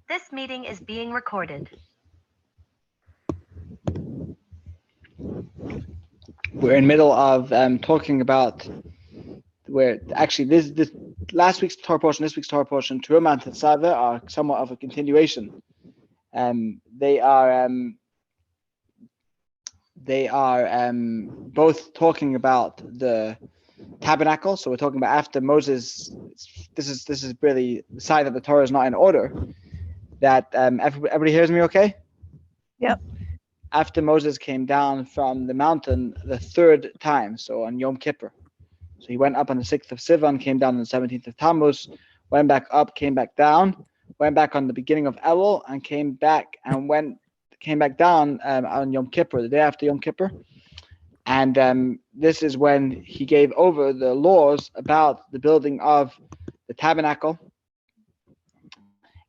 This meeting is being recorded. We're in the middle of talking about where actually this last week's Torah portion, this week's Torah portion, Teruma and Tetzaveh are somewhat of a continuation. They are both talking about the tabernacle. So we're talking about after Moses. This is really the sign that the Torah is not in order. That everybody hears me okay? Yep. After Moses came down from the mountain the third time, so on Yom Kippur. So he went up on the 6th of Sivan, came down on the 17th of Tammuz, went back up, came back down, went back on the beginning of Elul, and came back down on Yom Kippur, the day after Yom Kippur. And this is when he gave over the laws about the building of the tabernacle,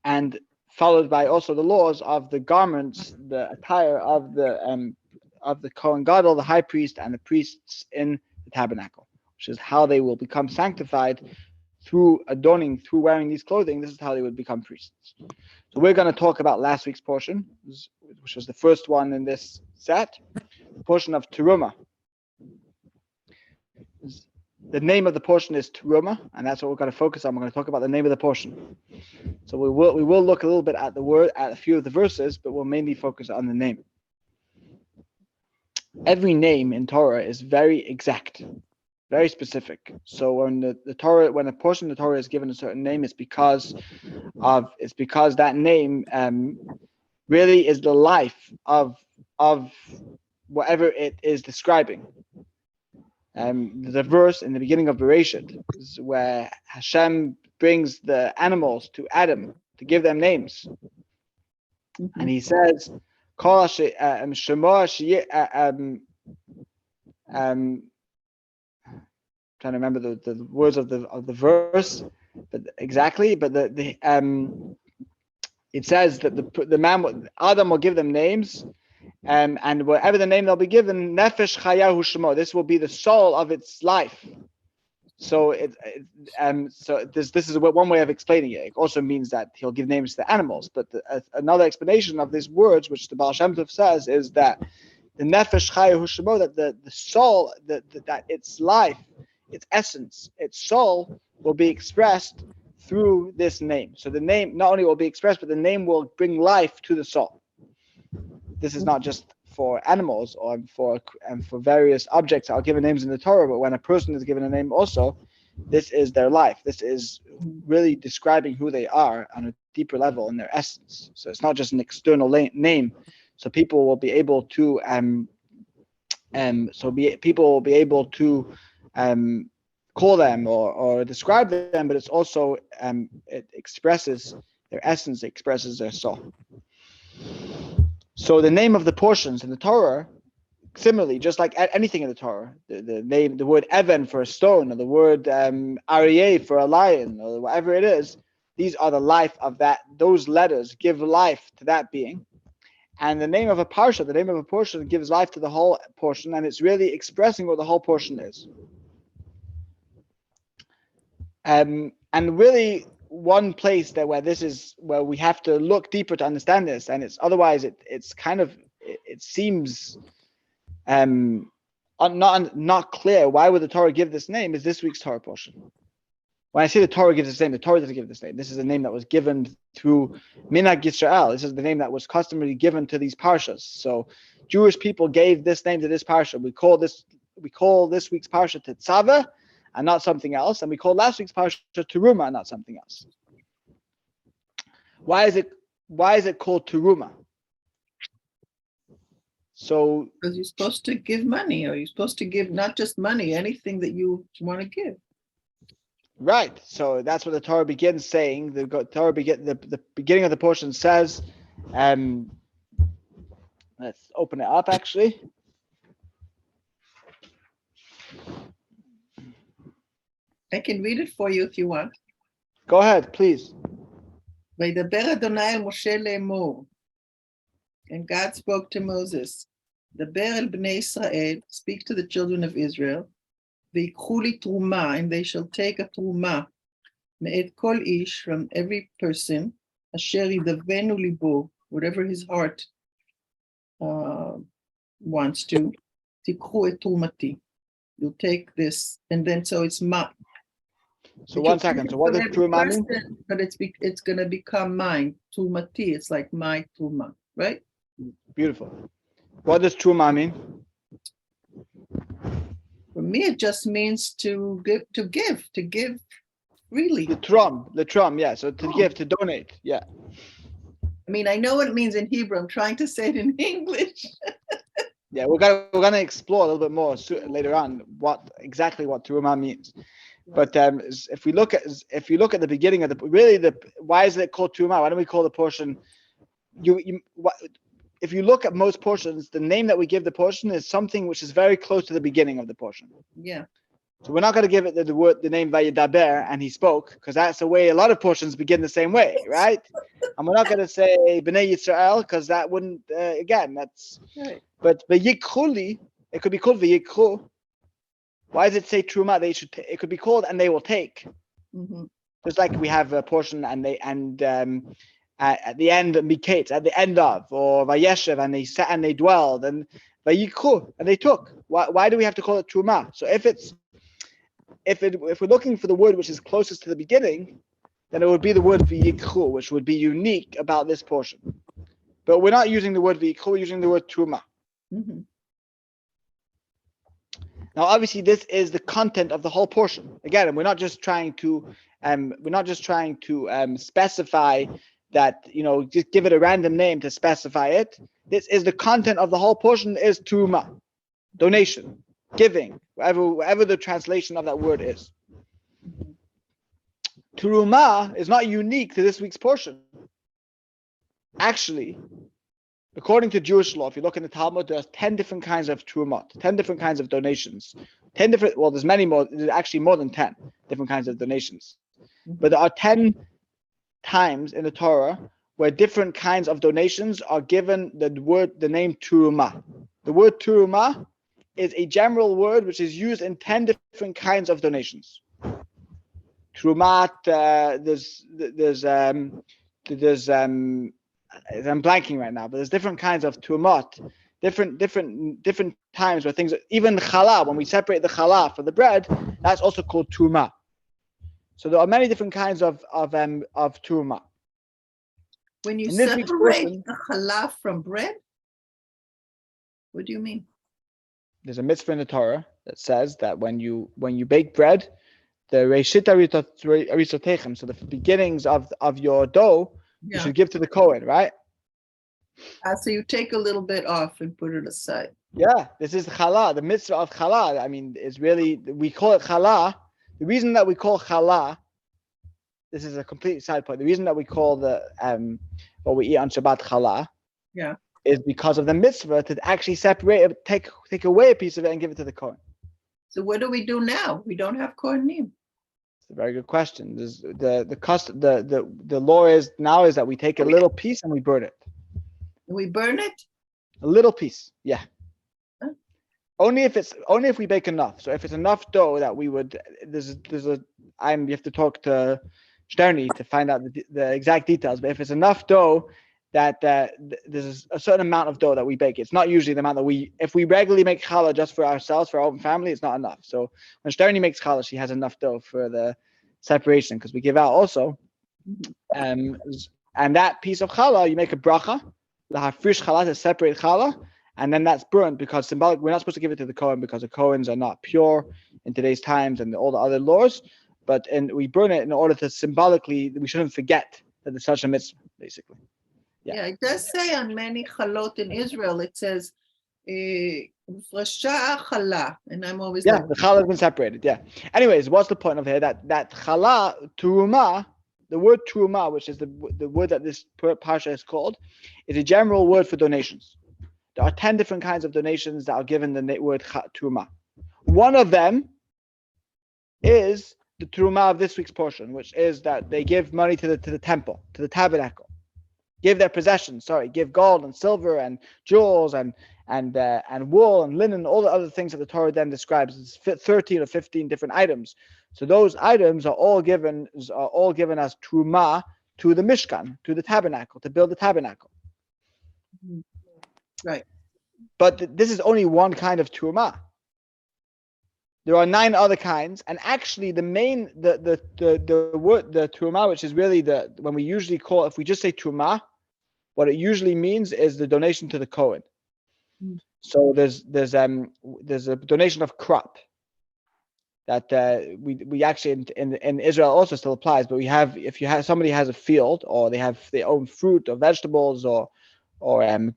and followed by also the laws of the garments, the attire of the Kohen Gadol, the high priest, and the priests in the tabernacle, which is how they will become sanctified through adorning, through wearing these clothing. This is how they would become priests. So we're going to talk about last week's portion, which was the first one in this set, the portion of Teruma. The name of the portion is Teruma, and that's what we're going to focus on. We're going to talk about the name of the portion. So we will look a little bit at the word, at a few of the verses, but we'll mainly focus on the name. Every name in Torah is very exact, very specific. So when when a portion of the Torah is given a certain name, it's because that name really is the life of whatever it is describing. The verse in the beginning of Bereshit is where Hashem brings the animals to Adam to give them names, and he says, "Kol trying to remember the words of the verse, but exactly. But it says that the man Adam will give them names. And whatever the name they'll be given, Nefesh Chayahu Shemo. This will be the soul of its life. So this is one way of explaining it. It also means that he'll give names to the animals. But another explanation of these words, which the Baal Shem Tov says, is that the Nefesh Chayahu Shemo, that the soul, that its life, its essence, its soul will be expressed through this name. So the name not only will be expressed, but the name will bring life to the soul. This is not just for animals or for various objects that are given names in the Torah, but when a person is given a name also, this is their life. This is really describing who they are on a deeper level in their essence. So it's not just an external name. So people will be able to call them or describe them, but it's also it expresses their essence, it expresses their soul. So the name of the portions in the Torah, similarly, just like anything in the Torah, the word Evan for a stone, or the word Aryeh for a lion, or whatever it is, these are the life of that. Those letters give life to that being. And the name of a parsha, the name of a portion, gives life to the whole portion, and it's really expressing what the whole portion is. And really, one place where we have to look deeper to understand this, and it's otherwise it seems not clear. Why would the Torah give this name? Is this week's Torah portion? When I say the Torah gives this name, the Torah doesn't give this name. This is a name that was given through Minhag Yisrael. This is the name that was customarily given to these parshas. So Jewish people gave this name to this parsha. We call this week's parsha Tetzaveh, and not something else, and we call last week's parsha Teruma, and not something else. Why is it called Teruma? So because you're supposed to give money, or you're supposed to give not just money, anything that you want to give. Right. So that's what the Torah begins saying. The beginning of the portion says, let's open it up actually. I can read it for you if you want. Go ahead, please. וידבר אדוני אל משה לאמור. And God spoke to Moses. דבר אל בני ישראל, speak to the children of Israel, ויקחו לי תרומה, and they shall take a תרומה, me'et kol ish, from every person, asher yidavenu libo, whatever his heart wants to, tikhu et trumati. You take this, and then so it's ma. So 1 second. So what does truma mean? But it's going to become mine. Trumati. It's like my truma, right? Beautiful. What does truma mean? For me, it just means to give freely. L'trum, yeah. So to give, to donate, yeah. I mean, I know what it means in Hebrew. I'm trying to say it in English. Yeah, we're gonna explore a little bit more later on what truma means. But if you look at the beginning of why is it called truma? Why don't we call the portion? If you look at most portions, the name that we give the portion is something which is very close to the beginning of the portion. Yeah. So we're not going to give it the name Vayedaber, and he spoke, because that's the way a lot of portions begin the same way, right? And we're not going to say Bnei Yisrael, because that wouldn't, again, that's right. But Yikhuli, it could be called Vayikhu. Why does it say Truma? It could be called and they will take. Mm-hmm. Just like we have a portion and at the end Miketz, at the end of, or Vayeshev, and they sat and they dwelled, and Vayikhu, and they took. Why do we have to call it Truma? So if we're looking for the word which is closest to the beginning, then it would be the word Vayikhu, which would be unique about this portion. But we're not using the word Vayikhu, we're using the word Truma. Mm-hmm. Now, obviously, this is the content of the whole portion. Again, we're not just trying to specify that, just give it a random name to specify it. This is the content of the whole portion is truma, donation, giving, whatever the translation of that word is. Truma is not unique to this week's portion. Actually, according to Jewish law, if you look in the Talmud, there's 10 different kinds of trumot, 10 different kinds of donations. There's many more, there's actually more than 10 different kinds of donations. But there are 10 times in the Torah where different kinds of donations are given the name truma. The word truma is a general word which is used in 10 different kinds of donations. Trumat, I'm blanking right now, but there's different kinds of trumot, different times where things, even challah, when we separate the challah for the bread, that's also called truma. So there are many different kinds of truma. When you separate the challah from bread, what do you mean? There's a mitzvah in the Torah that says that when you bake bread, the reishit arisotechem, so the beginnings of your dough, you should give to the Kohen, right? So you take a little bit off and put it aside. Yeah, this is challah, the mitzvah of challah. I mean, it's really, we call it challah. The reason that we call challah, this is a complete side point. The reason that we call what we eat on Shabbat challah, is because of the mitzvah to actually separate it, take away a piece of it and give it to the Kohen. So what do we do now? We don't have Kohanim. It's a very good question. The law is that we take a little piece and we burn it. We burn it? A little piece, yeah. Huh? Only if we bake enough. So if it's enough dough that we would, you have to talk to Sterni to find out the exact details. But if it's enough dough that there's a certain amount of dough that we bake, it's not usually the amount that if we regularly make challah just for ourselves, for our own family, it's not enough. So when Sterni makes challah, she has enough dough for the separation, because we give out also. And that piece of challah, you make a bracha, frish challah, to separate challah, and then that's burnt, because symbolic. We're not supposed to give it to the Kohen because the Kohens are not pure in today's times and all the other laws. And we burn it in order to symbolically, we shouldn't forget that there's such a mitzvah, basically. Yeah, it does say on many chalot in Israel, it says, challah, and I'm always the challah has been separated, Anyways, what's the point of here? That challah, truma, the word truma, which is the word that this parsha is called, is a general word for donations. There are 10 different kinds of donations that are given the word truma. One of them is the truma of this week's portion, which is that they give money to the temple, to the tabernacle. give their possessions. Sorry, give gold and silver and jewels and wool and linen, all the other things that the Torah then describes. It's 13 or 15 different items. So those items are all given as truma to the Mishkan, to the tabernacle, to build the tabernacle. Right. But this is only one kind of truma. There are 9 other kinds, and actually the main the word the truma, which is really when we usually call, if we just say truma, what it usually means is the donation to the Kohen. So there's a donation of crop that we actually in Israel also still applies, but if somebody has a field or they own fruit or vegetables or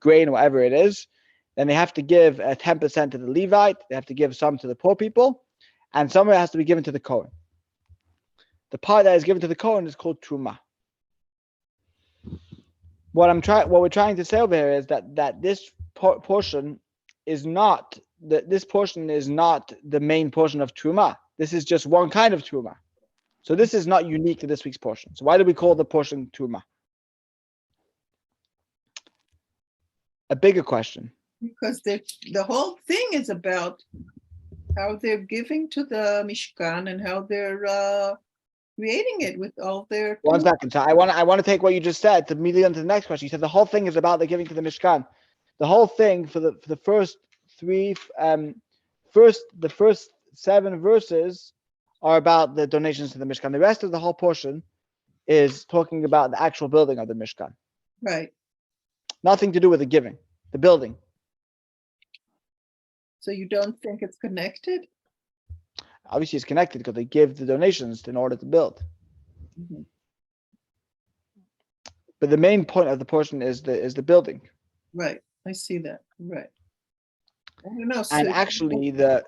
grain or whatever it is, then they have to give 10% to the Levite. They have to give some to the poor people, and some of it has to be given to the Kohen. The part that is given to the Kohen is called truma. What we're trying to say over here is that this portion is not the main portion of truma. This is just one kind of truma. So this is not unique to this week's portion. So why do we call the portion truma? A bigger question. Because the whole thing is about how they're giving to the Mishkan and how they're creating it with all their. 1 second. So I want to take what you just said to immediately on to the next question. You said the whole thing is about the giving to the Mishkan. The whole thing for the first 7 verses are about the donations to the Mishkan. The rest of the whole portion is talking about the actual building of the Mishkan. Right. Nothing to do with the giving, the building. So you don't think it's connected? Obviously, it's connected because they give the donations in order to build. Mm-hmm. But the main point of the portion is the building. Right. I see that. Right. I don't know. And actually, the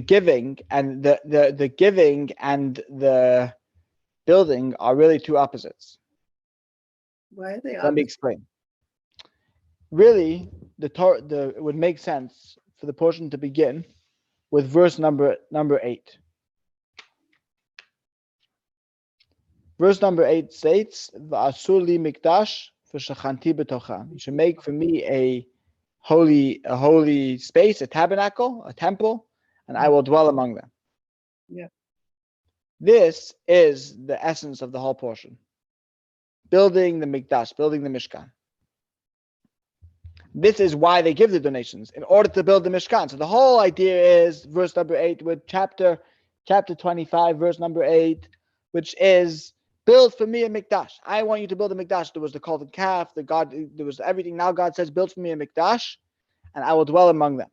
giving and the giving and the building are really 2 opposites. Why are they? Let me explain. Really, it would make sense for the portion to begin with verse number 8. Verse number 8 states, "V'asur li mikdash v'shachanti b'tocha." You should make for me a holy space, a tabernacle, a temple, and I will dwell among them. Yeah. This is the essence of the whole portion. Building the mikdash, building the Mishkan. This is why they give the donations, in order to build the Mishkan. So the whole idea is verse number 8 with chapter 25, verse number 8, which is build for me a mikdash. I want you to build a mikdash. There was the golden calf, there was everything. Now God says, build for me a mikdash, and I will dwell among them.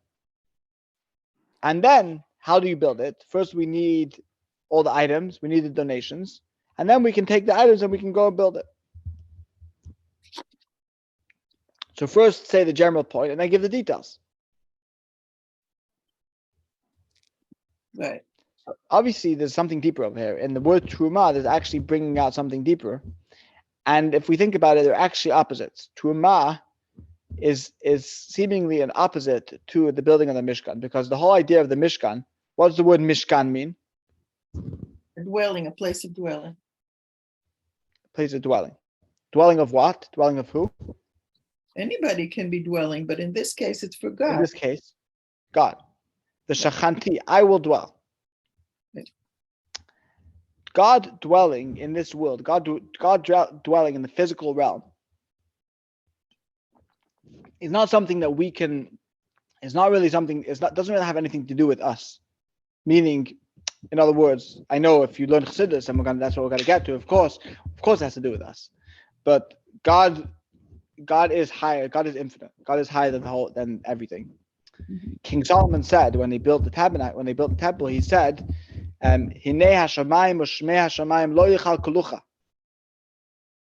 And then, how do you build it? First, we need all the items. We need the donations. And then we can take the items and we can go and build it. So first say the general point and then give the details. Right. Obviously, there's something deeper over here. In the word truma, there's actually bringing out something deeper. And if we think about it, they're actually opposites. Truma is seemingly an opposite to the building of the Mishkan, because the whole idea of the Mishkan, what does the word Mishkan mean? A dwelling, a place of dwelling. Place of dwelling. Dwelling of what? Dwelling of who? Anybody can be dwelling, but in this case, it's for God. In this case, God. The Shachanti, I will dwell. God dwelling in this world, God dwelling in the physical realm, is not something that we can. It's not really something. Doesn't really have anything to do with us. Meaning, in other words, I know if you learn Chassidus, and that's what we're going to get to. Of course, it has to do with us. But God is higher. God is infinite. God is higher than everything. Mm-hmm. King Solomon said when they built the tabernacle, when they built the temple, he said, "Hinei hashamayim u'shmei hashamayim lo yichal kolucha."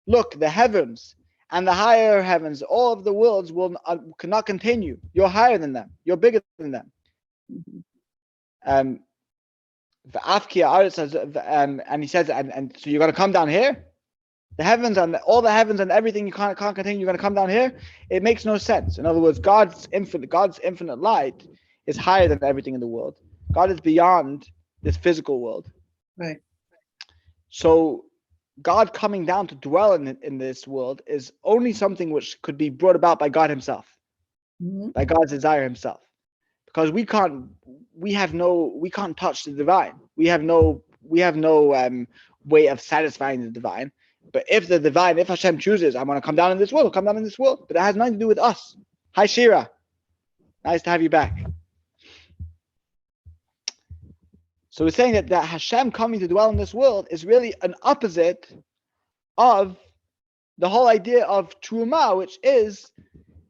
Look, the heavens and the higher heavens, all of the worlds cannot continue. You're higher than them. You're bigger than them. And he says, and so you're going to come down here. The heavens and all the heavens and everything you can't continue. You're going to come down here. It makes no sense. In other words, God's infinite light is higher than everything in the world. God is beyond this physical world. Right. So God coming down to dwell in this world is only something which could be brought about by God himself, Mhm. by God's desire himself. Because we can't touch the divine. We have no way of satisfying the divine. But if Hashem chooses, I want to come down in this world, come down in this world. But it has nothing to do with us. Hi Shira. Nice to have you back. So we're saying that Hashem coming to dwell in this world is really an opposite of the whole idea of Truma, which is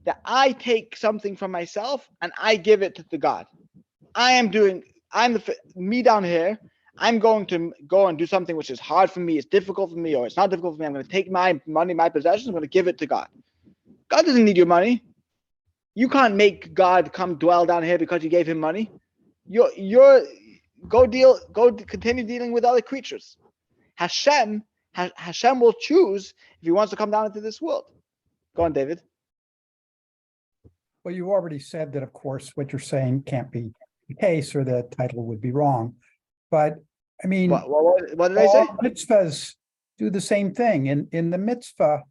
that I take something from myself and I give it to the God. Me down here. I'm going to go and do something which is hard for me, it's difficult for me, or it's not difficult for me. I'm going to take my money, my possessions, I'm going to give it to God. God doesn't need your money. You can't make God come dwell down here because you gave him money. Continue dealing with other creatures. Hashem will choose if he wants to come down into this world. Go on, David. Well, you already said that, of course, what you're saying can't be the case, or the title would be wrong. But I mean, what did I say? Mitzvahs do the same thing. In the mitzvah,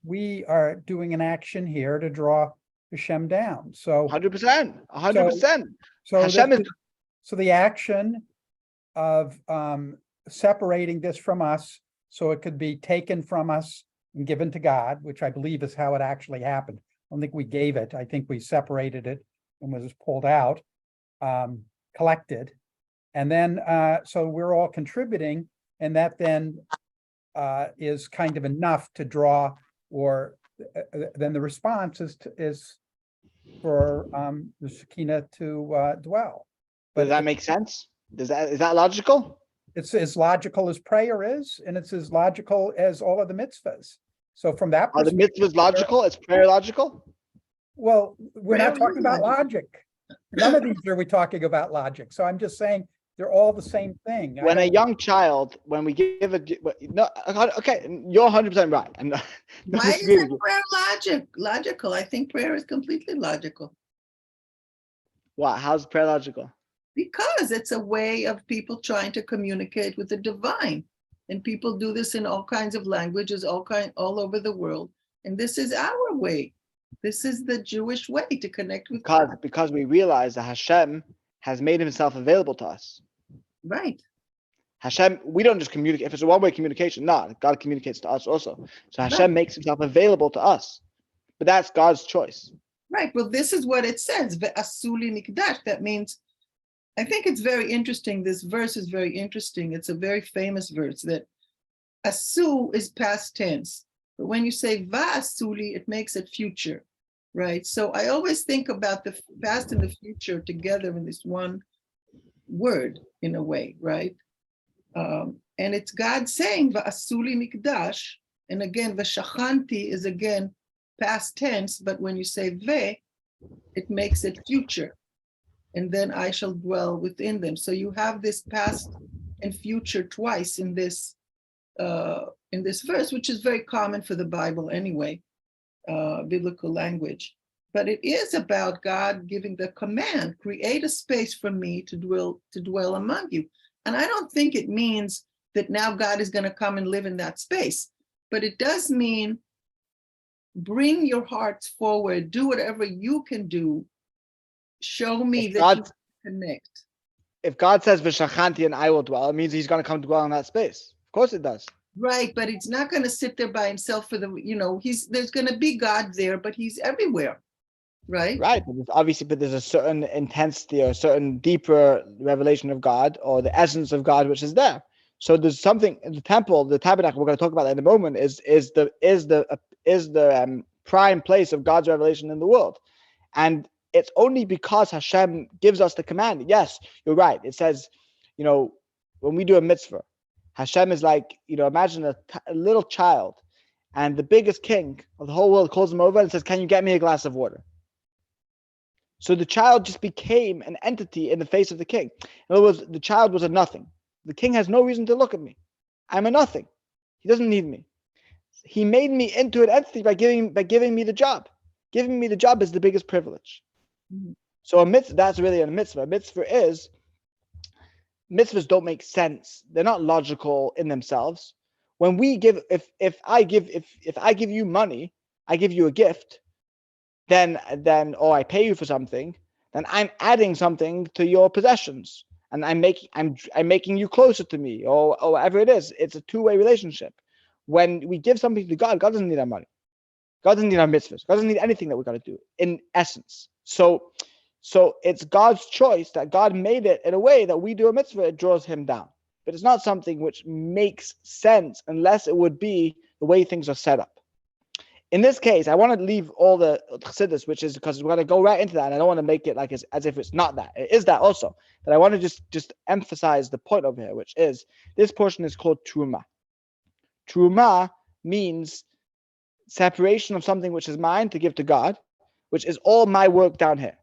we are doing an action here to draw Hashem down. So 100%. So the action of separating this from us, so it could be taken from us and given to God, which I believe is how it actually happened. I don't think we gave it. I think we separated it and was pulled out, collected. And then, so we're all contributing, and that then is kind of enough to draw, or then the response is for the Shekinah to dwell. Does that make sense? Is that logical? It's as logical as prayer is, and it's as logical as all of the mitzvahs. So from that Are the mitzvahs logical? Is prayer logical? Well, we're not Prayer talking is about logical. logic. None of these are we talking about logic. So I'm just saying they're all the same thing. When a young child, when we give okay, you're 100% right. I'm not Why disagreeing isn't with you. prayer logical? I think prayer is completely logical What? How's prayer logical? because it's a way of people trying to communicate with the divine. And people do this in all kinds of languages, all over the world. And this is our way. This is the Jewish way to connect with God. Because we realize that Hashem has made himself available to us. Right. Hashem, we don't just communicate. If it's a one-way communication, no, God communicates to us also. So Hashem makes himself available to us. But that's God's choice. Right. Well, this is what it says. Ve'asuli mikdash. That means, I think it's very interesting. This verse is very interesting. It's a very famous verse that asu is past tense. But when you say va'asuli, it makes it future. Right. So I always think about the past and the future together in this one word, in a way, right? And it's God saying va'asuli mikdash, and again v'shachanti is again past tense, but when you say ve, it makes it future, and then I shall dwell within them. So you have this past and future twice in this verse, which is very common for the Bible anyway, biblical language. But it is about God giving the command, create a space for me to dwell among you. And I don't think it means that now God is going to come and live in that space, but it does mean bring your hearts forward, do whatever you can do. Show me that you connect. If God says v'shachanti and I will dwell, it means he's going to come dwell in that space. Of course it does. Right, but it's not going to sit there by himself there's going to be God there, but he's everywhere. Right. Right. But there's a certain intensity or a certain deeper revelation of God or the essence of God which is there. So there's something in the temple, the tabernacle. We're going to talk about that in a moment. Is the prime place of God's revelation in the world, and it's only because Hashem gives us the command. Yes, you're right. It says, when we do a mitzvah, Hashem is like, imagine a little child, and the biggest king of the whole world calls him over and says, "Can you get me a glass of water?" So the child just became an entity in the face of the king. In other words, the child was a nothing. The king has no reason to look at me. I'm a nothing. He doesn't need me. He made me into an entity by giving me the job. Giving me the job is the biggest privilege. Mm-hmm. So a mitzvah, that's really a mitzvah. Mitzvahs don't make sense. They're not logical in themselves. when we give, if I give you money, I give you a gift, then or I pay you for something, then I'm adding something to your possessions, and I'm making you closer to me, or whatever it is. It's a two-way relationship. When we give something to God, God doesn't need our money. God doesn't need our mitzvahs. God doesn't need anything that we got to do in essence. So it's God's choice that God made it in a way that we do a mitzvah, it draws him down. But it's not something which makes sense unless it would be the way things are set up. In this case, I want to leave all the chassidus, which is because we're going to go right into that, and I don't want to make it like as if it's not that. It is that also. But I want to just emphasize the point over here, which is this portion is called truma. Truma means separation of something which is mine to give to God, which is all my work down here.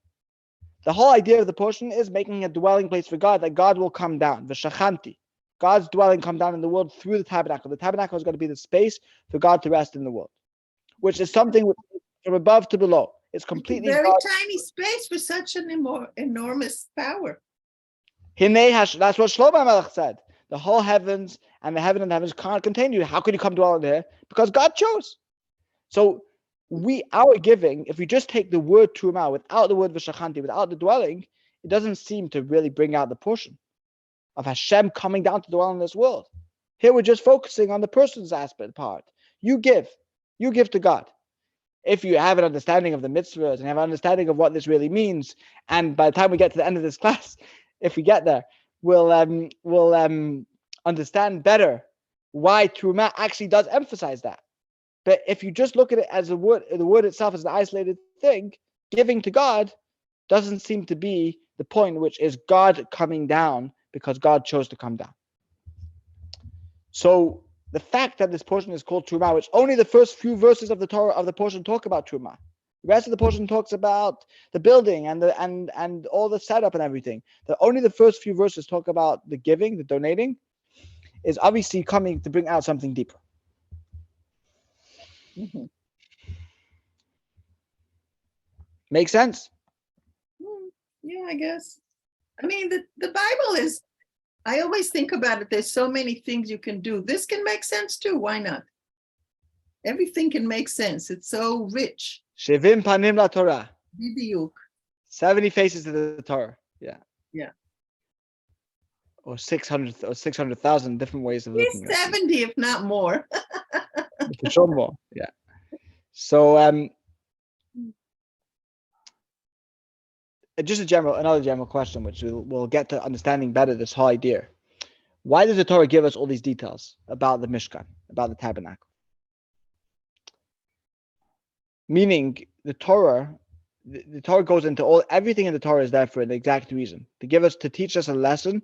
The whole idea of the portion is making a dwelling place for God, that God will come down. V'shachanti. God's dwelling come down in the world through the tabernacle. The tabernacle is going to be the space for God to rest in the world, which is something from above to below. It's completely Very God. tiny space for such an enormous power. That's what Shlomo HaMelech said. The whole heavens and the heavens can't contain you. How could you come dwell in there? Because God chose. So our giving, if we just take the word truma without the word v'shachanti, without the dwelling, it doesn't seem to really bring out the portion of Hashem coming down to dwell in this world. Here we're just focusing on the person's aspect part. You give to God. If you have an understanding of the mitzvahs and have an understanding of what this really means, and by the time we get to the end of this class, if we get there, we'll understand better why truma actually does emphasize that. But if you just look at it as the word itself as an isolated thing, giving to God doesn't seem to be the point, which is God coming down because God chose to come down. So the fact that this portion is called truma, which only the first few verses of the Torah of the portion talk about truma, the rest of the portion talks about the building and all the setup and everything. Only the first few verses talk about the giving, the donating, is obviously coming to bring out something deeper. Mm-hmm. Make sense? Yeah, I guess. I mean, the Bible is, I always think about it. There's so many things you can do. This can make sense too. Why not? Everything can make sense. It's so rich. Shevim panim la Torah. Bidiyuk. 70 faces to the Torah. Yeah. Yeah. Or 600,000 different ways of looking at it. 70, if not more. For sure more. Yeah. So just another general question, which we'll get to understanding better this whole idea. Why does the Torah give us all these details about the Mishkan, about the tabernacle? Meaning the Torah goes into everything in the Torah is there for the exact reason. To teach us a lesson,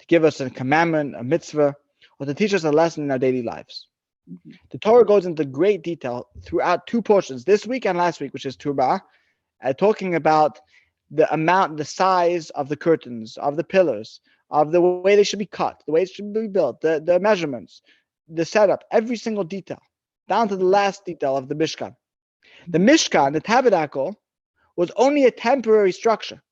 to give us a commandment, a mitzvah, or to teach us a lesson in our daily lives. Mm-hmm. The Torah goes into great detail throughout two portions, this week and last week, which is Truma, talking about the size of the curtains, of the pillars, of the way they should be cut, the way it should be built, the measurements, the setup, every single detail, down to the last detail of the Mishkan. The Mishkan, the tabernacle, was only a temporary structure.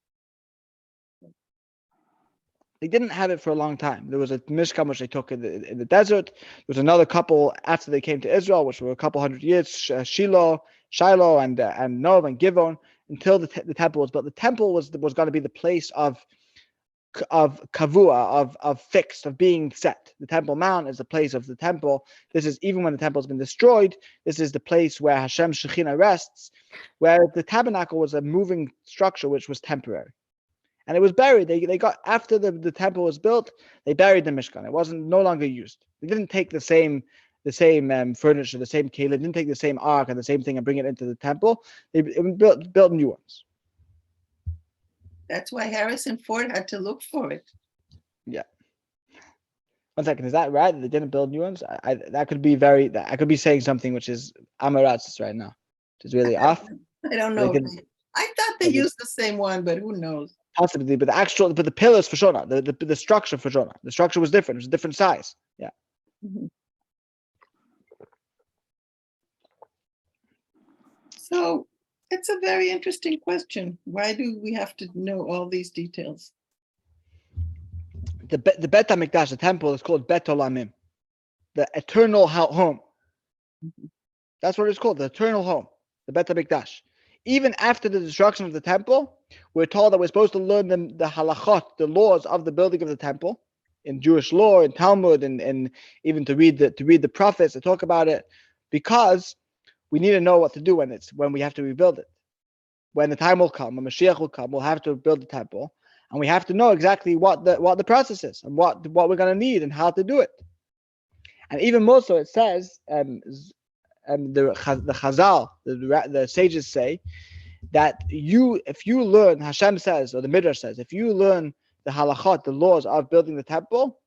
They didn't have it for a long time. There was a Mishkan which they took in the desert. There was another couple after they came to Israel, which were a couple hundred years, Shiloh and Nob and Givon, until the temple was built. The temple was going to be the place of kavua, of fixed, of being set. The Temple Mount is the place of the temple. This is, even when the temple has been destroyed, this is the place where Hashem Shekhinah rests, where the tabernacle was a moving structure which was temporary. And it was buried. They got, after the temple was built, they buried the Mishkan. It wasn't no longer used. They didn't take the same furniture, the same kelim, didn't take the same ark and the same thing and bring it into the temple. They built new ones. That's why Harrison Ford had to look for it. Yeah. 1 second, is that right? That they didn't build new ones? I could be saying something which is Amaratzis right now, which is really off. I don't know. I thought they used the same one, but who knows? Possibly, but the pillars for sure not. The structure for sure not. The structure was different. It was a different size. Yeah. Mm-hmm. So it's a very interesting question. Why do we have to know all these details? The Bet HaMikdash, the temple, is called Bet Olamim. the eternal home. That's what it's called, the eternal home, the Bet HaMikdash. Even after the destruction of the temple, we're told that we're supposed to learn the halachot, the laws of the building of the temple, in Jewish law, in Talmud, and even to read the prophets, to talk about it, because we need to know what to do when we have to rebuild it. When the time will come, when Mashiach will come, we'll have to build the temple, and we have to know exactly what the process is and what we're going to need and how to do it. And even more so, it says, the Chazal, the sages say that if you learn, Hashem says, or the Midrash says, if you learn the halachot, the laws of building the temple,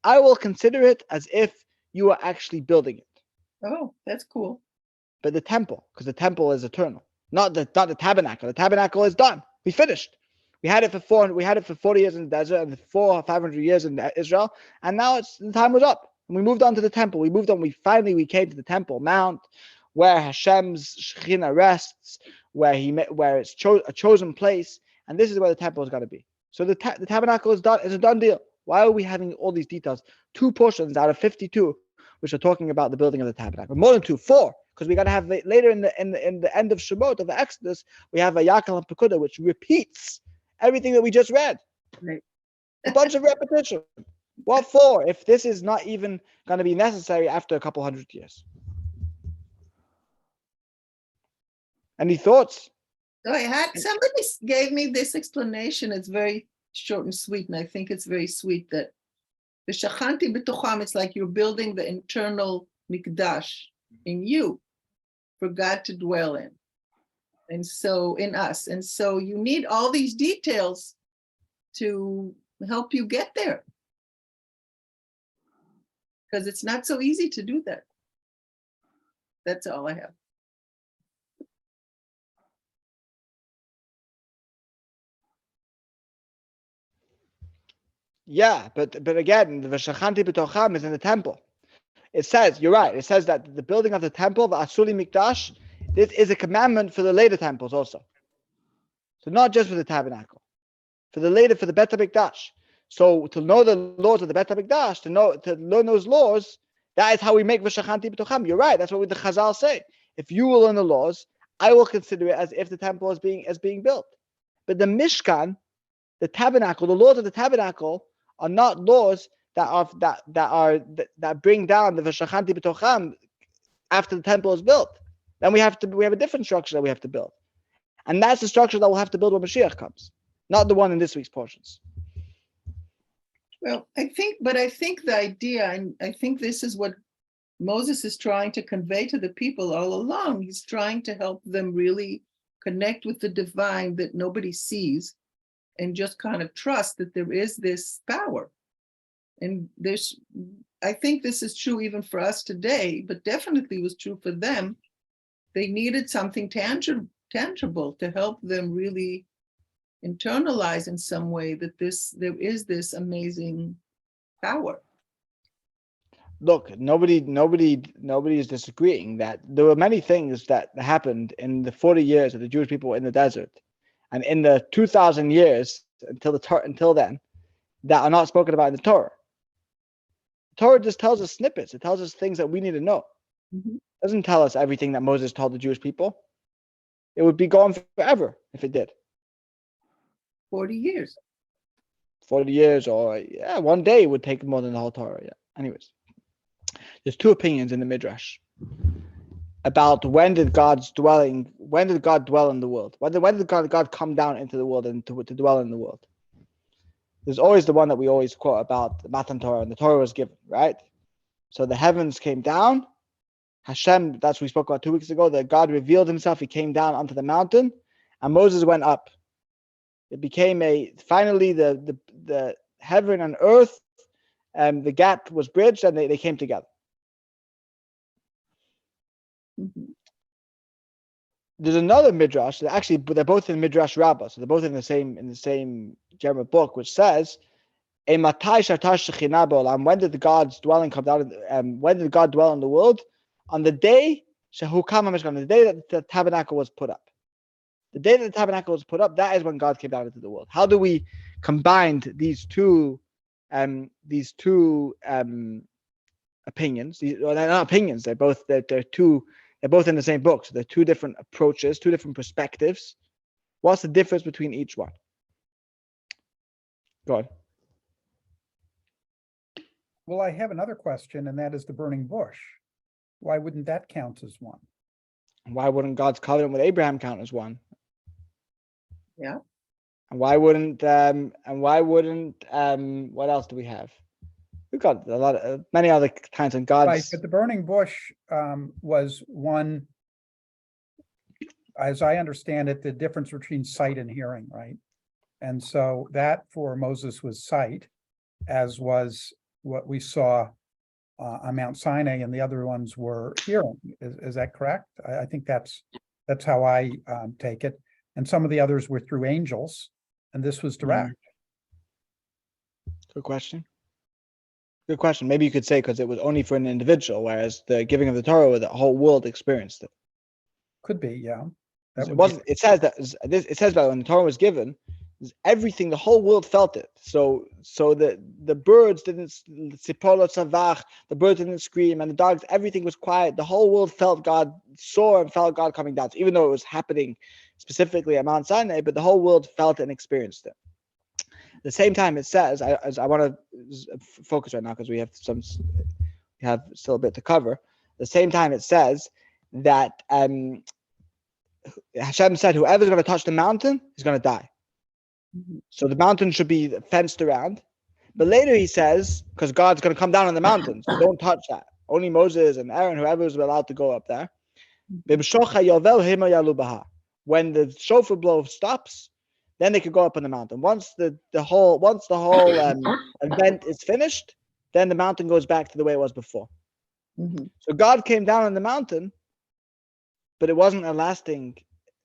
I will consider it as if you are actually building it. Oh, that's cool. But the temple, because the temple is eternal, not the tabernacle. The tabernacle is done. We finished. We had it for 40 years in the desert and 400 or 500 years in Israel, and now the time was up. And we moved on to the temple. We moved on. We came to the Temple Mount, where Hashem's Shekhinah rests, where it's a chosen place, and this is where the temple is going to be. So the tabernacle is done. It's a done deal. Why are we having all these details? 2 portions out of 52, which are talking about the building of the tabernacle. More than 2, 4, because we got to have later in the end of Shemot of the Exodus, we have a Yakal and Pekudah, which repeats everything that we just read. Right. A bunch of repetition. What for? If this is not even going to be necessary after a couple hundred years. Any thoughts? So somebody gave me this explanation. It's very short and sweet, and I think it's very sweet that the Shachanti B'tocham, it's like you're building the internal Mikdash in you for God to dwell in. And so in us. And so you need all these details to help you get there. Because it's not so easy to do that. That's all I have. Yeah, but again, the V'shachanti B'tocham is in the temple. It says, you're right, it says that the building of the temple, the Asuli Mikdash, this is a commandment for the later temples also. So not just for the tabernacle, for the Bet HaMikdash. So to know the laws of the Bet HaMikdash, to learn those laws, that is how we make V'shachanti B'tocham. You're right, that's what the Chazal say. If you will learn the laws, I will consider it as if the temple is being built. But the Mishkan, the tabernacle, the laws of the tabernacle are not laws that bring down the V'shachanti B'tocham after the temple is built. Then we have a different structure that we have to build. And that's the structure that we'll have to build when Mashiach comes, not the one in this week's portions. Well, I think the idea, and I think this is what Moses is trying to convey to the people all along. He's trying to help them really connect with the divine that nobody sees and just kind of trust that there is this power. And I think this is true even for us today, but definitely was true for them. They needed something tangible to help them really internalize in some way that there is this amazing power. Look, nobody is disagreeing that there were many things that happened in the 40 years of the Jewish people in the desert, and in the 2,000 years until then, that are not spoken about in the Torah. The Torah just tells us snippets. It tells us things that we need to know. Mm-hmm. It doesn't tell us everything that Moses told the Jewish people. It would be gone forever if it did. 40 years. 40 years, or one day would take more than the whole Torah. Yeah. Anyways, there's 2 opinions in the Midrash about when did God dwell in the world? When did God come down into the world and to dwell in the world? There's always the one that we always quote about the Matan Torah, and the Torah was given, right? So the heavens came down. Hashem, that's what we spoke about 2 weeks ago, that God revealed himself. He came down onto the mountain, and Moses went up. It became finally the heaven and earth, and the gap was bridged, and they came together. Mm-hmm. There's another midrash. Actually, they're both in Midrash Rabbah, so they're both in the same general book, which says, when did God's dwelling come down? When did God dwell in the world? On the day the day that the tabernacle was put up. The day that the tabernacle was put up, that is when God came down into the world. How do we combine these two opinions. Well, they're not opinions. They're both in the same book. So they're two different approaches, two different perspectives. What's the difference between each one? Go on. Well, I have another question, and that is the burning bush. Why wouldn't that count as one? Why wouldn't God's covenant with Abraham count as one? Yeah. And why wouldn't what else do we have? We've got a lot of many other kinds of gods. Right, but the burning bush was one, as I understand it, the difference between sight and hearing, right? And so that for Moses was sight, as was what we saw on Mount Sinai, and the other ones were hearing. Is that correct? I think that's how I take it. And some of the others were through angels, and this was direct. Good question. Good question. Maybe you could say because it was only for an individual, whereas the giving of the Torah, the whole world experienced it. Could be, yeah. That It would wasn't. It says that it says that when the Torah was given, everything, the whole world felt it. So the birds didn't, the birds didn't scream, and the dogs, everything was quiet. The whole world felt God, saw and felt God coming down. So even though it was happening specifically at Mount Sinai, but the whole world felt it and experienced it. At the same time, it says, I want to focus right now because we have still a bit to cover. At the same time, it says that Hashem said, whoever's going to touch the mountain is going to die. So the mountain should be fenced around. But later he says, because God's going to come down on the mountain, so don't touch that. Only Moses and Aaron, whoever was allowed to go up there. When the shofar blow stops, then they could go up on the mountain. Once the whole event is finished, then the mountain goes back to the way it was before. So God came down on the mountain, but it wasn't a lasting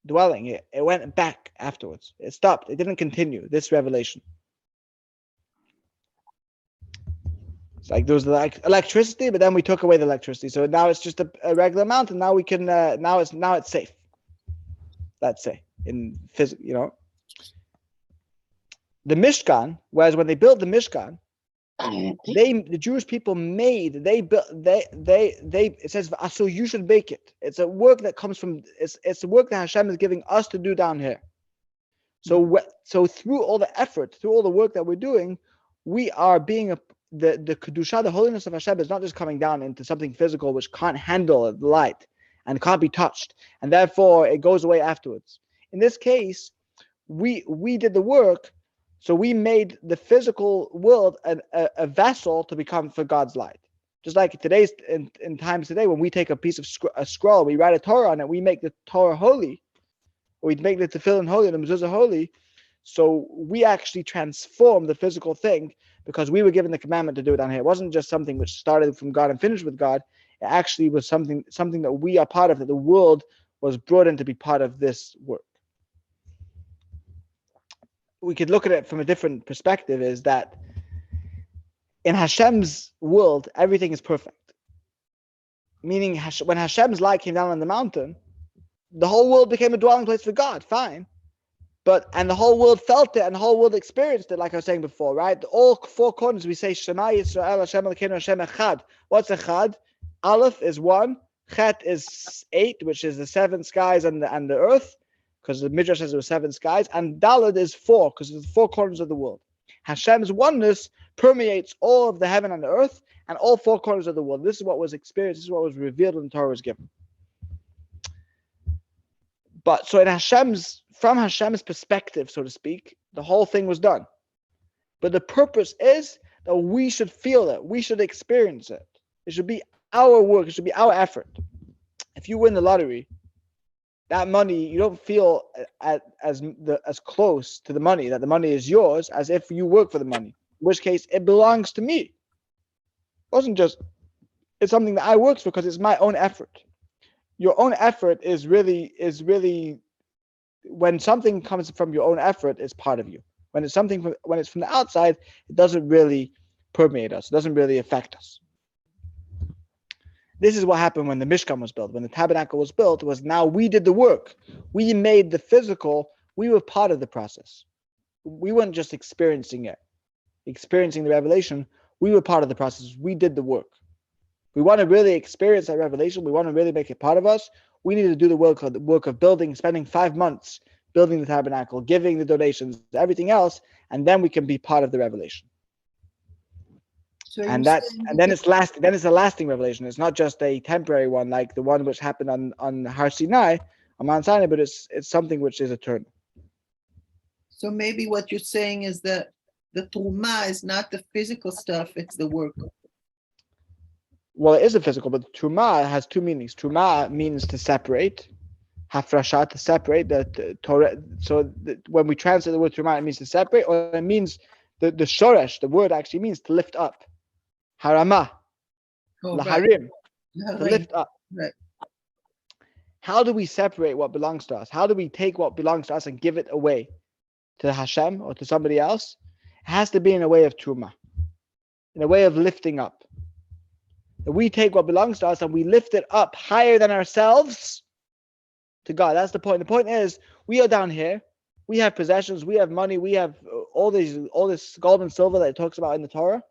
dwelling. It went back afterwards. It stopped. It didn't continue this revelation. It's like there was like electricity, but then we took away the electricity. So now it's just a regular mountain. Now we can now it's safe. Let's say in physics, the Mishkan. Whereas when they built the Mishkan, the Jewish people it says, so you should make it. It's a work that comes from, it's a work that Hashem is giving us to do down here. So through all the effort, through all the work that we're doing, we are being the Kedusha, the holiness of Hashem is not just coming down into something physical which can't handle the light and can't be touched, and therefore it goes away afterwards. In this case, we did the work. So we made the physical world a vessel to become for God's light. Just like in times today, when we take a piece of a scroll, we write a Torah on it, we make the Torah holy, or we make the tefillin holy, the mezuzah holy. So we actually transform the physical thing because we were given the commandment to do it down here. It wasn't just something which started from God and finished with God. It actually was something that we are part of, that the world was brought in to be part of this work. We could look at it from a different perspective, is that in Hashem's world, everything is perfect. Meaning when Hashem's light came down on the mountain, the whole world became a dwelling place for God, fine. And the whole world felt it, and the whole world experienced it, like I was saying before, right? All four corners, we say, Shema Yisrael, Hashem Elokeinu, Hashem Echad. What's Echad? Aleph is 1, Chet is 8, which is the 7 skies and the earth, because the Midrash says there were 7 skies, and Daled is 4, because it's the 4 corners of the world. Hashem's oneness permeates all of the heaven and the earth, and all 4 corners of the world. This is what was experienced, this is what was revealed when the Torah was given. But so from Hashem's perspective, so to speak, the whole thing was done. But the purpose is that we should feel it, we should experience it. It should be our work, it should be our effort. If you win the lottery, that money, you don't feel as close to the money, that the money is yours, as if you work for the money. In which case, it belongs to me. It wasn't just, it's something that I worked for because it's my own effort. Your own effort is really, when something comes from your own effort, it's part of you. When it's from the outside, it doesn't really permeate us. It doesn't really affect us. This is what happened when the Mishkan was built. When the tabernacle was built, it was now we did the work. We made the physical. We were part of the process. We weren't just experiencing it, experiencing the revelation. We were part of the process. We did the work. We want to really experience that revelation. We want to really make it part of us. We need to do the work of building, spending 5 months building the tabernacle, giving the donations, everything else, and then we can be part of the revelation. So And you're that, saying and we then can- it's lasting. Then it's a lasting revelation. It's not just a temporary one like the one which happened on Har Sinai, on Mount Sinai, but it's something which is eternal. so maybe what you're saying is that the truma is not the physical stuff, it's the work. Well, it is a physical, but truma has two meanings. Truma means to separate, hafrasha, to separate the Torah. So when we translate the word truma, it means to separate, or it means the shoresh. The word actually means to lift up. Harama, Oh, right. laharim, to Right. lift up. Right. How do we separate what belongs to us? How do we take what belongs to us and give it away to Hashem or to somebody else? It has to be in a way of truma, in a way of lifting up. That we take what belongs to us and we lift it up higher than ourselves to God. That's the point. The point is, we are down here. We have possessions. We have money. We have all this gold and silver that it talks about in the Torah.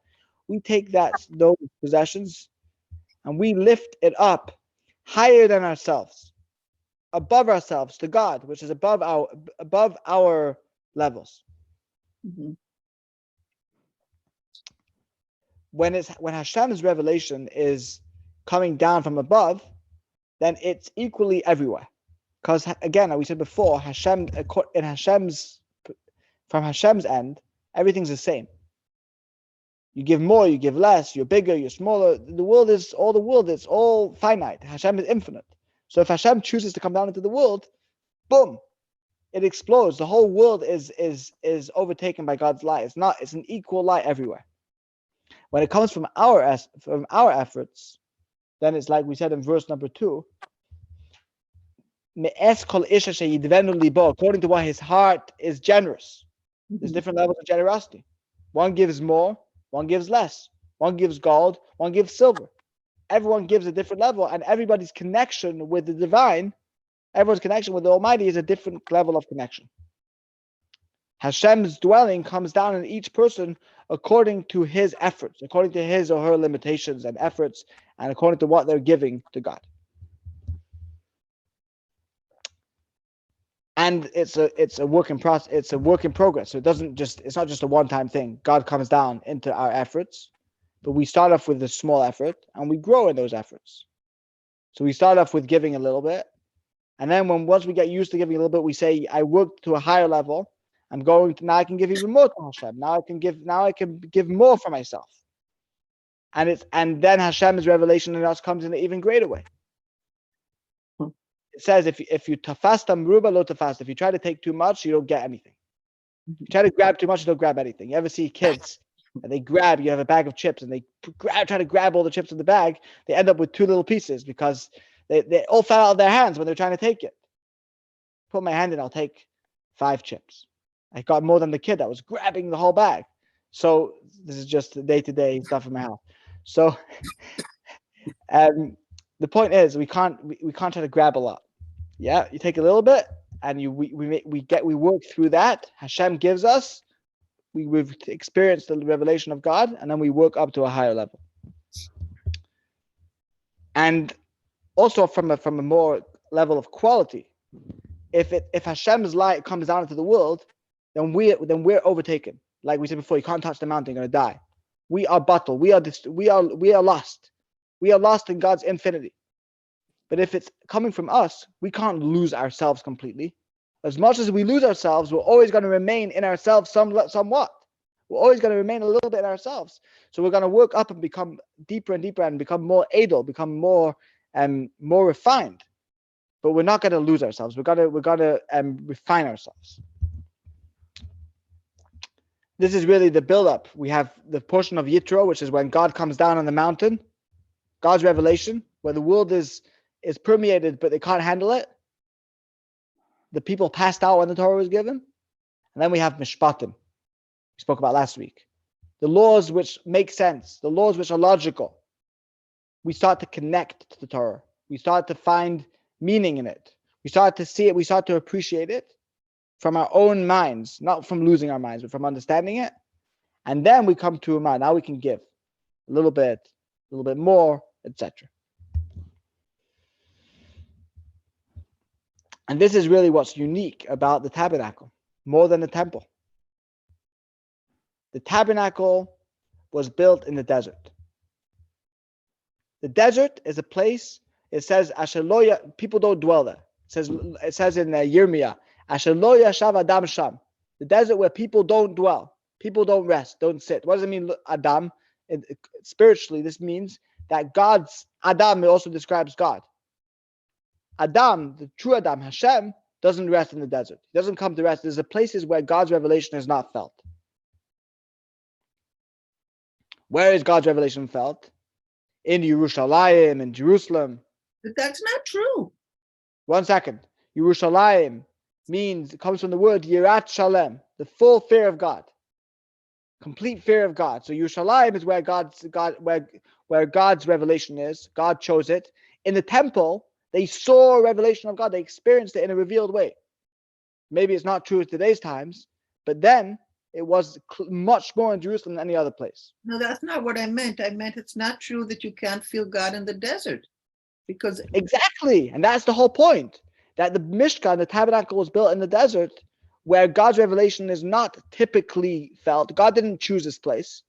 We take those possessions and we lift it up higher than ourselves, above ourselves to God, which is above our levels. Mhm. When Hashem's revelation is coming down from above, then it's equally everywhere. Because again, like we said before, from Hashem's end, everything's the same. You give more, you give less, you're bigger, you're smaller. The world is all finite. Hashem is infinite. So if Hashem chooses to come down into the world, boom, it explodes. The whole world is overtaken by God's light. It's an equal light everywhere. When it comes from our efforts, then it's like we said in verse number 2. According to what his heart is generous. There's different levels of generosity. One gives more, one gives less. One gives gold, one gives silver. Everyone gives a different level, and everybody's connection with the divine, everyone's connection with the Almighty is a different level of connection. Hashem's dwelling comes down in each person according to his efforts, according to his or her limitations and efforts, and according to what they're giving to God. And it's a work in process. It's a work in progress. So it's not just a one-time thing. God comes down into our efforts, but we start off with a small effort and we grow in those efforts. So we start off with giving a little bit, and then once we get used to giving a little bit, we say, I work to a higher level. Now I can give even more to Hashem. Now I can give more for myself. And then Hashem's revelation in us comes in an even greater way. It says if you tafasta mruba lo tafasta, if you try to take too much, you don't get anything. If you try to grab too much, you don't grab anything. You ever see kids and they grab, you have a bag of chips and they try to grab all the chips in the bag, they end up with 2 little pieces because they all fell out of their hands when they're trying to take it. Put my hand in, I'll take 5 chips. I got more than the kid that was grabbing the whole bag. So this is just the day-to-day stuff in my house. So the point is we can't try to grab a lot. Yeah, you take a little bit and we work through that. Hashem gives us, we've experienced the revelation of God, and then we work up to a higher level. And also from a more level of quality, if Hashem's light comes down into the world, then we're overtaken. Like we said before, you can't touch the mountain, you're gonna die. We are bottled. We are lost. We are lost in God's infinity. But if it's coming from us, we can't lose ourselves completely. As much as we lose ourselves, we're always going to remain in ourselves somewhat. We're always going to remain a little bit in ourselves. So we're going to work up and become deeper and deeper and become more adel, become more refined. But we're not going to lose ourselves. We're going to refine ourselves. This is really the build-up. We have the portion of Yitro, which is when God comes down on the mountain, God's revelation, where the world is permeated, but they can't handle it. The people passed out when the Torah was given. And then we have Mishpatim, we spoke about last week. The laws which make sense, the laws which are logical. We start to connect to the Torah. We start to find meaning in it. We start to see it. We start to appreciate it from our own minds, not from losing our minds, but from understanding it. And then we come to Ummah. Now we can give a little bit more, etc. And this is really what's unique about the tabernacle, more than the temple. The tabernacle was built in the desert. The desert is a place, it says, Ashaloya, people don't dwell there. It says in Yirmiyah, Ashaloya Shav Adam Sham, the desert where people don't dwell, people don't rest, don't sit. What does it mean, Adam? Spiritually, this means that God's, Adam also describes God. Adam, the true Adam, Hashem, doesn't rest in the desert. He doesn't come to rest. There's places where God's revelation is not felt. Where is God's revelation felt? In Yerushalayim, in Jerusalem. But that's not true. 1 second. Yerushalayim means, it comes from the word Yirat Shalem, the full fear of God. Complete fear of God. So Yerushalayim is where God's revelation is. God chose it. In the temple, they saw a revelation of God. They experienced it in a revealed way. Maybe it's not true in today's times, but then it was much more in Jerusalem than any other place. No, that's not what I meant. I meant it's not true that you can't feel God in the desert. Because Exactly. And that's the whole point. That the Mishkan, the tabernacle, was built in the desert where God's revelation is not typically felt. God didn't choose this place.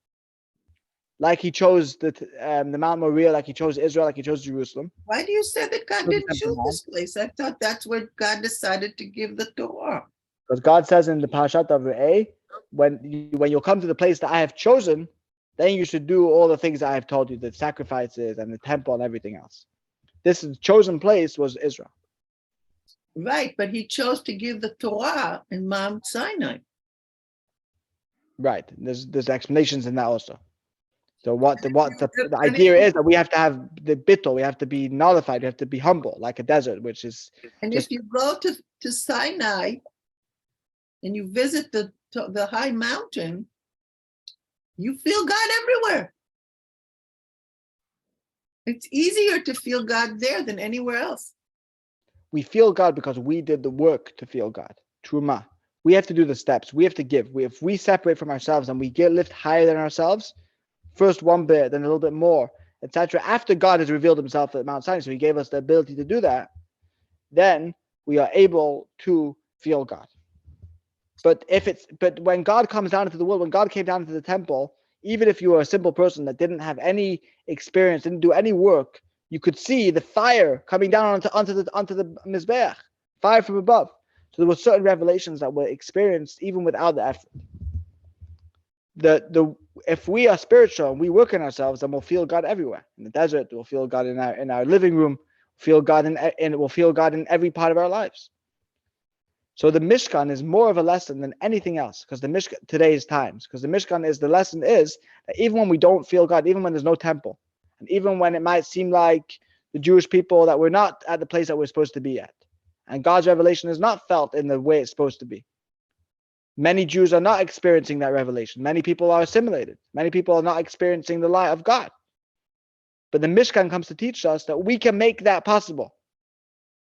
Like he chose the Mount Moriah, like he chose Israel, like he chose Jerusalem. why do you say that God didn't choose this place? I thought that's where God decided to give the Torah. Because God says in the Parashat of Re'eh, when you'll come to the place that I have chosen, then you should do all the things that I have told you, the sacrifices and the temple and everything else. This chosen place was Israel. Right, but he chose to give the Torah in Mount Sinai. Right. There's explanations in that also. So the idea is that we have to have the bittul, we have to be nullified, we have to be humble, like a desert, which is And just- if you go to Sinai and you visit the high mountain, you feel God everywhere. It's easier to feel God there than anywhere else. we feel God because we did the work to feel God. Truma. We have to do the steps. We have to give. If we separate from ourselves and we lift higher than ourselves, first one bit, then a little bit more, etc. After God has revealed himself at Mount Sinai, so he gave us the ability to do that, then we are able to feel God. But when God comes down into the world, when God came down into the temple, even if you were a simple person that didn't have any experience, didn't do any work, you could see the fire coming down onto the Mizbeach, fire from above. So there were certain revelations that were experienced even without the effort. If we are spiritual and we work in ourselves, then we'll feel God everywhere. In the desert, we'll feel God in our living room, we'll feel God in every part of our lives. So the Mishkan is more of a lesson than anything else, because the Mishkan, today's times, because the Mishkan is, the lesson is that even when we don't feel God, even when there's no temple, and even when it might seem like the Jewish people that we're not at the place that we're supposed to be at, and God's revelation is not felt in the way it's supposed to be. Many Jews are not experiencing that revelation. Many people are assimilated. Many people are not experiencing the light of God. But the Mishkan comes to teach us that we can make that possible.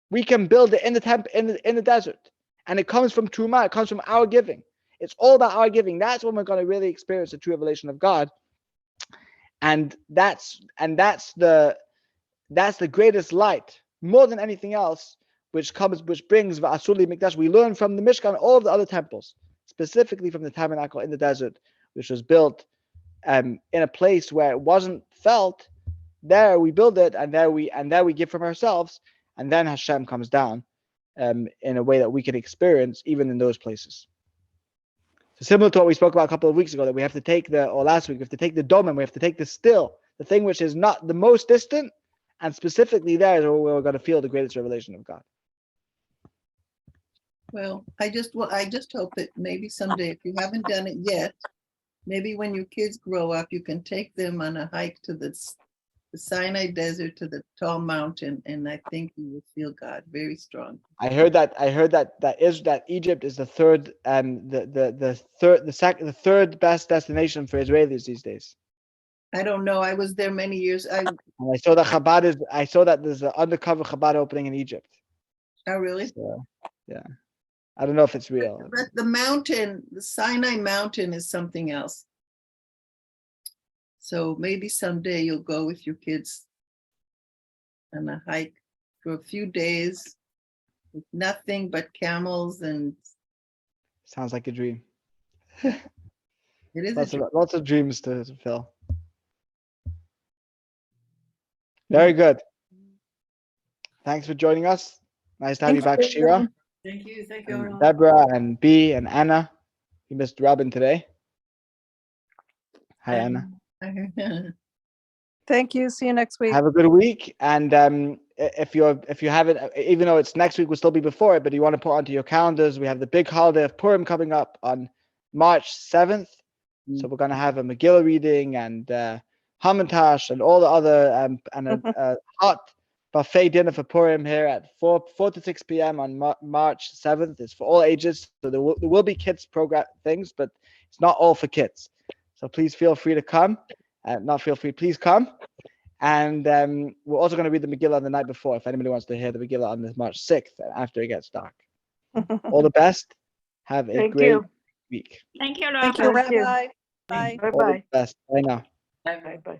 We can build it in the temple, in the desert. And it comes from Truma, it comes from our giving. It's all about our giving. That's when we're going to really experience the true revelation of God. And that's the greatest light, more than anything else, which brings Va'asuli Mikdash. We learn from the Mishkan all of the other temples, specifically from the tabernacle in the desert, which was built in a place where it wasn't felt. There we build it, and there we give from ourselves, and then Hashem comes down in a way that we can experience even in those places. So similar to what we spoke about a couple of weeks ago, that we have to take last week, we have to take the domim, we have to take the still, the thing which is not the most distant, and specifically there is where we're going to feel the greatest revelation of God. Well, I just hope that maybe someday, if you haven't done it yet, maybe when your kids grow up, you can take them on a hike to the Sinai Desert, to the tall mountain, and I think you will feel God very strong. I heard that Egypt is the third the third best destination for Israelis these days. I don't know. I was there many years. I saw that there's an undercover Chabad opening in Egypt. Oh, really? So, yeah. I don't know if it's real. But the mountain, the Sinai mountain, is something else. So maybe someday you'll go with your kids on a hike for a few days with nothing but camels, and Sounds like a dream. it is a dream. Lots of dreams to fill. Very good. Thanks for joining us. Nice to have you back, Shira, Thank you. Thank and you. Deborah, and B, and Anna. You missed Robin today. Hi, Anna. Thank you. See you next week. Have a good week. And if you haven't, even though it's next week, will still be before it, but you want to put onto your calendars, we have the big holiday of Purim coming up on March 7th. So we're going to have a Megillah reading and Hamantash and all the other and a hot buffet dinner for Purim here at 4 to 6 p.m. on March 7th. It's for all ages. So there will be kids program things, but it's not all for kids. So please feel free to come. Please come. And we're also going to read the Megillah the night before if anybody wants to hear the Megillah on this March 6th after it gets dark. All the best. Have a Thank great you. week. Thank you, Thank you, Thank you. Rabbi. Bye. All the Bye-bye. best. Bye now. Bye. Bye-bye.